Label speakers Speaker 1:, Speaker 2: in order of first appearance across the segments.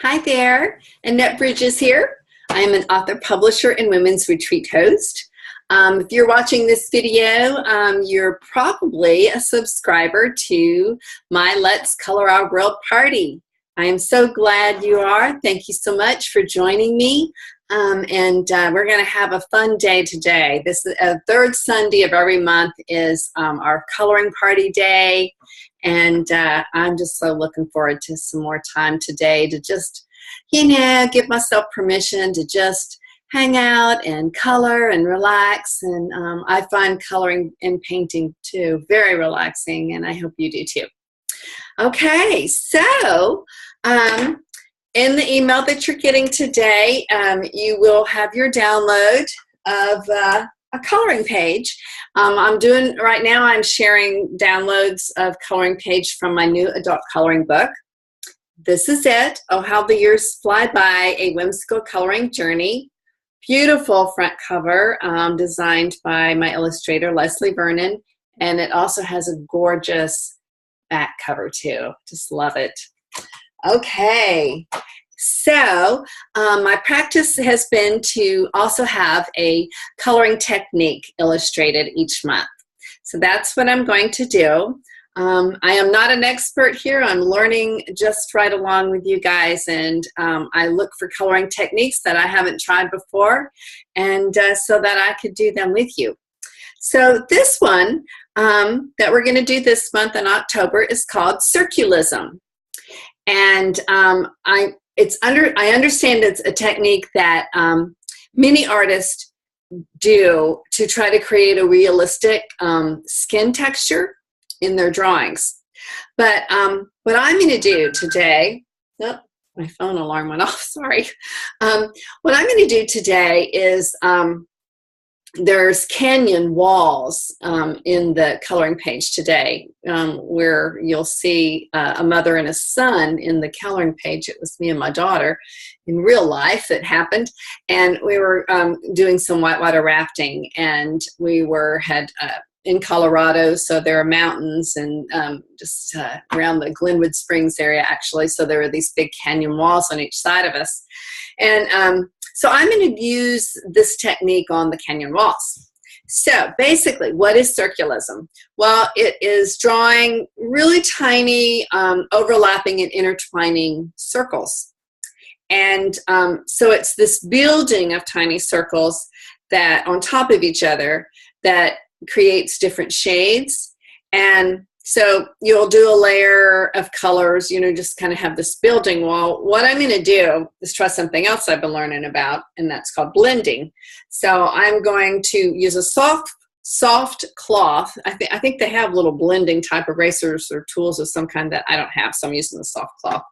Speaker 1: Hi there, Annette Bridges here. I am an author, publisher, and women's retreat host. If you're watching this video, you're probably a subscriber to my Let's Color Our World party. I am so glad you are. Thank you so much for joining me. We're going to have a fun day today. This is third Sunday of every month is our coloring party day. And I'm just so looking forward to some more time today to just, give myself permission to just hang out and color and relax. And I find coloring and painting too very relaxing, and I hope you do too. Okay, so in the email that you're getting today, you will have your download of a coloring page. Right now I'm sharing downloads of coloring page from my new adult coloring book. This is it, Oh How the Years Fly By, A Whimsical Coloring Journey. Beautiful front cover designed by my illustrator, Leslie Vernon, and it also has a gorgeous back cover too. Just love it. Okay, so my practice has been to also have a coloring technique illustrated each month. So that's what I'm going to do. I am not an expert here. I'm learning just right along with you guys, and I look for coloring techniques that I haven't tried before, and so that I could do them with you. So this one that we're going to do this month in October is called Circulism. And I understand it's a technique that many artists do to try to create a realistic skin texture in their drawings. But what I'm going to do today, oh, my phone alarm went off, sorry. What I'm going to do today is there's canyon walls in the coloring page today where you'll see a mother and a son in the coloring page. It was me and my daughter in real life that happened, and we were doing some whitewater rafting, and we had in Colorado, so there are mountains and just around the Glenwood Springs area actually, so there are these big canyon walls on each side of us. And so I'm going to use this technique on the canyon walls. So basically, what is circulism? Well, it is drawing really tiny overlapping and intertwining circles. And so it's this building of tiny circles that on top of each other that creates different shades. And so you'll do a layer of colors, just kind of have this building. Well, what I'm going to do is try something else I've been learning about, and that's called blending. So I'm going to use a soft cloth. I think they have little blending type erasers or tools of some kind that I don't have, so I'm using the soft cloth.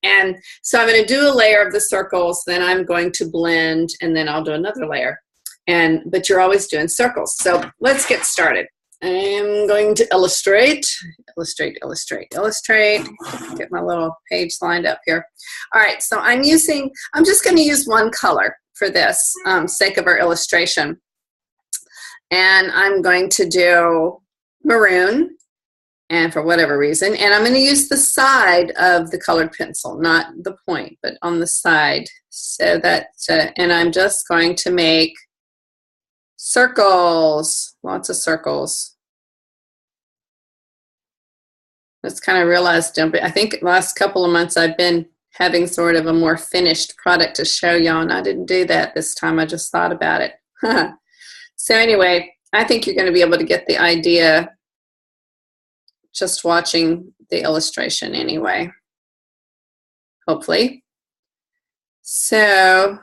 Speaker 1: And so I'm going to do a layer of the circles, then I'm going to blend, and then I'll do another layer. But you're always doing circles. So let's get started. I'm going to illustrate, get my little page lined up here. All right, so I'm just going to use one color for this sake of our illustration. And I'm going to do maroon, and for whatever reason, and I'm going to use the side of the colored pencil, not the point, but on the side. So and I'm just going to make circles, lots of circles. Let's kind of realize, I think the last couple of months I've been having sort of a more finished product to show y'all, and I didn't do that this time. I just thought about it. So anyway, I think you're going to be able to get the idea just watching the illustration anyway, hopefully. So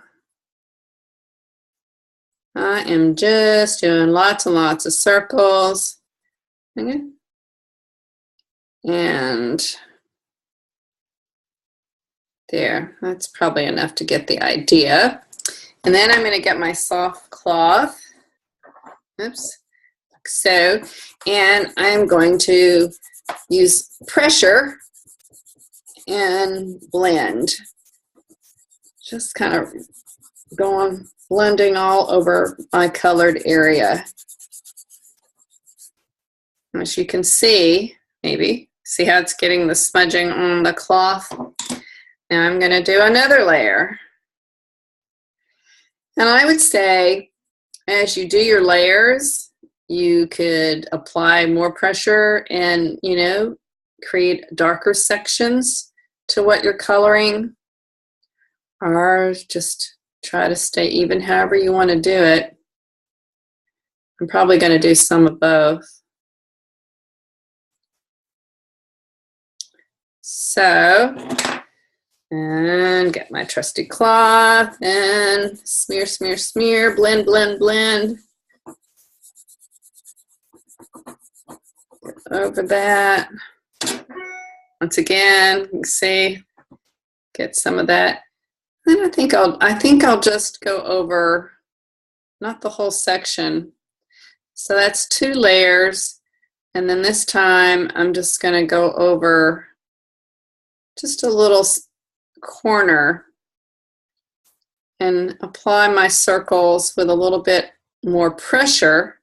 Speaker 1: I am just doing lots and lots of circles. Okay. And there, that's probably enough to get the idea. And then I'm going to get my soft cloth. Oops. So, and I'm going to use pressure and blend. Just kind of blending all over my colored area. As you can see, maybe, see how it's getting the smudging on the cloth? Now I'm going to do another layer. And I would say as you do your layers, you could apply more pressure and, you know, create darker sections to what you're coloring, or just try to stay even however you want to do it. I'm probably going to do some of both. So, and get my trusty cloth and smear, smear, smear, blend, blend, blend over that. Once again, you can see, get some of that. And I think I'll just go over, not the whole section. So that's 2 layers, and then this time I'm just going to go over just a little corner and apply my circles with a little bit more pressure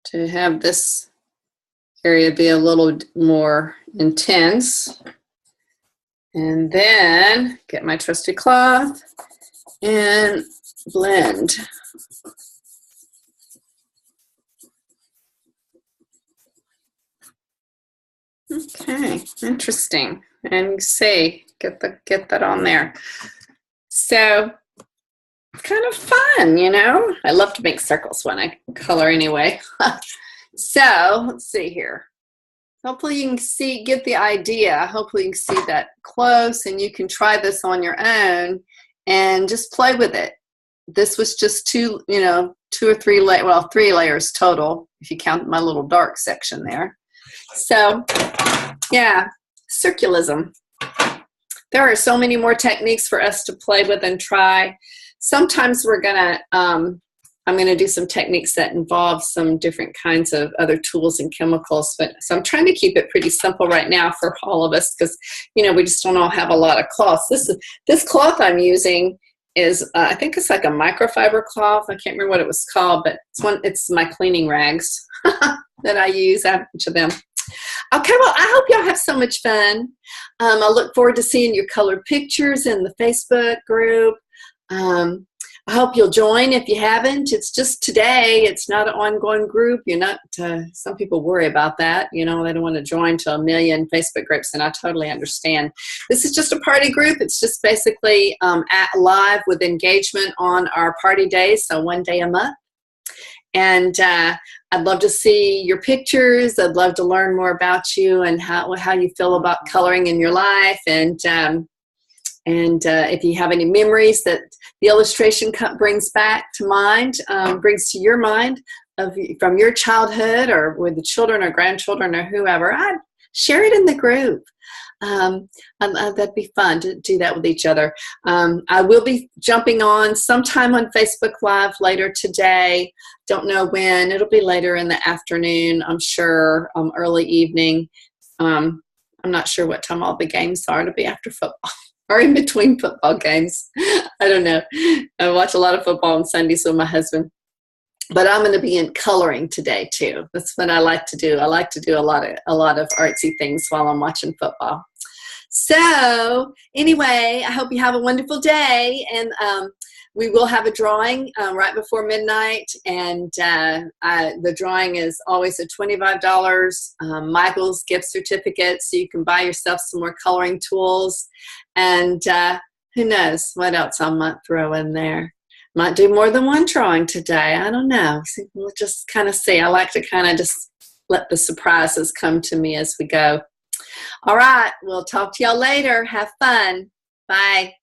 Speaker 1: to have this area be a little more intense. And then get my trusty cloth and blend. Okay, interesting. And you see, get that on there. So kind of fun, you know. I love to make circles when I color anyway. So let's see here. Hopefully you can get the idea. Hopefully you can see that close, and you can try this on your own and just play with it. This was just 2 or 3 layers, well, 3 layers total, if you count my little dark section there. So, yeah, circulism. There are so many more techniques for us to play with and try. Sometimes I'm gonna do some techniques that involve some different kinds of other tools and chemicals, so I'm trying to keep it pretty simple right now for all of us, because, you know, we just don't all have a lot of cloths. This cloth I'm using is, I think it's like a microfiber cloth. I can't remember what it was called, but it's my cleaning rags that I use. I have a bunch of them. Okay, well, I hope y'all have so much fun. I look forward to seeing your colored pictures in the Facebook group. I hope you'll join if you haven't. It's just today. It's not an ongoing group. You're not, some people worry about that. You know, they don't want to join to a million Facebook groups, and I totally understand. This is just a party group. It's just basically live with engagement on our party days, so 1 day a month. And I'd love to see your pictures. I'd love to learn more about you and how you feel about coloring in your life. And if you have any memories that the illustration brings back to mind, brings to your mind from your childhood or with the children or grandchildren or whoever, I'd share it in the group. That'd be fun to do that with each other. I will be jumping on sometime on Facebook Live later today. Don't know when. It'll be later in the afternoon, I'm sure, early evening. I'm not sure what time all the games are. It'll be after football or in between football games. I don't know. I watch a lot of football on Sundays with my husband. But I'm going to be in coloring today too. That's what I like to do. I like to do a lot of artsy things while I'm watching football. So anyway, I hope you have a wonderful day, and we will have a drawing right before midnight, and the drawing is always a $25 Michael's gift certificate, so you can buy yourself some more coloring tools, and who knows what else I might throw in there. Might do more than one drawing today. I don't know. We'll just kind of see. I like to kind of just let the surprises come to me as we go. All right. We'll talk to y'all later. Have fun. Bye.